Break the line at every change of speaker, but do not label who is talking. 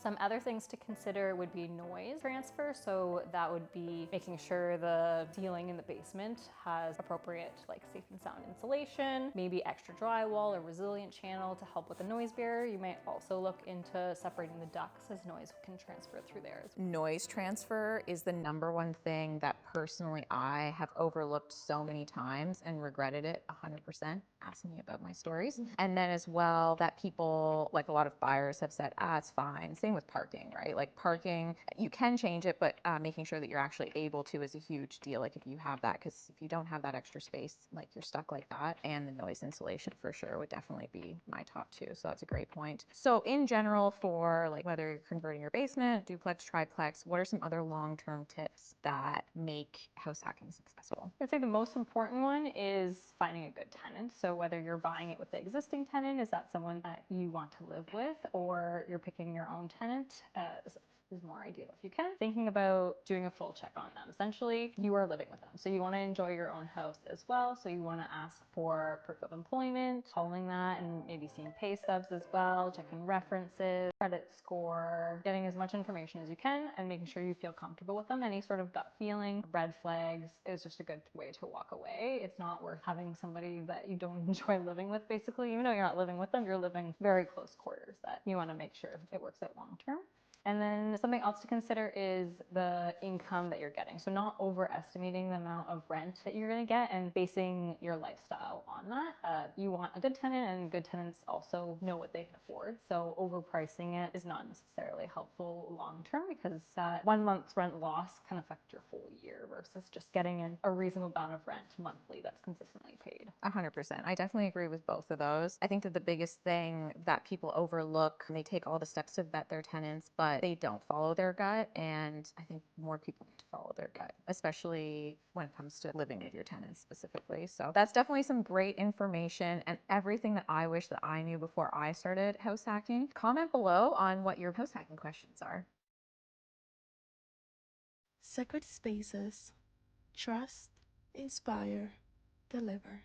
Some other things to consider would be noise transfer. So that would be making sure the ceiling in the basement has appropriate safe and sound insulation, maybe extra drywall or resilient channel to help with the noise barrier. You might also look into separating the ducts as noise can transfer through there.
Noise transfer is the number one thing that personally I have overlooked so many times and regretted it 100%. Asking me about my stories. And then as well that people, like a lot of buyers have said, it's fine. Same with parking, right? Like parking, you can change it, but making sure that you're actually able to is a huge deal. Like if you have that, because if you don't have that extra space, like you're stuck like that. And the noise insulation for sure would definitely be my top two. So that's a great point. So in general, for like whether you're converting your basement, duplex, triplex, what are some other long-term tips that make house hacking successful?
I'd say the most important one is finding a good tenant. So whether you're buying it with the existing tenant, is that someone that you want to live with, or you're picking your own tenant, is more ideal if you can. Thinking about doing a full check on them. Essentially, you are living with them. So you want to enjoy your own house as well. So you want to ask for proof of employment, following that, and maybe seeing pay stubs as well, checking references, credit score, getting as much information as you can and making sure you feel comfortable with them. Any sort of gut feeling, red flags is just a good way to walk away. It's not worth having somebody that you don't enjoy living with, basically. Even though you're not living with them, you're living very close quarters, that you want to make sure it works out long term. And then something else to consider is the income that you're getting. So not overestimating the amount of rent that you're going to get and basing your lifestyle on that. You want a good tenant, and good tenants also know what they can afford. So overpricing it is not necessarily helpful long term, because that 1 month's rent loss can affect your full year versus just getting in a reasonable amount of rent monthly that's consistently paid.
100%. I definitely agree with both of those. I think that the biggest thing that people overlook, they take all the steps to vet their tenants, but they don't follow their gut. And I think more people need to follow their gut, especially when it comes to living with your tenants specifically. So that's definitely some great information and everything that I wish that I knew before I started house hacking. Comment below on what your house hacking questions are.
Sacred Spaces. Trust, inspire, deliver.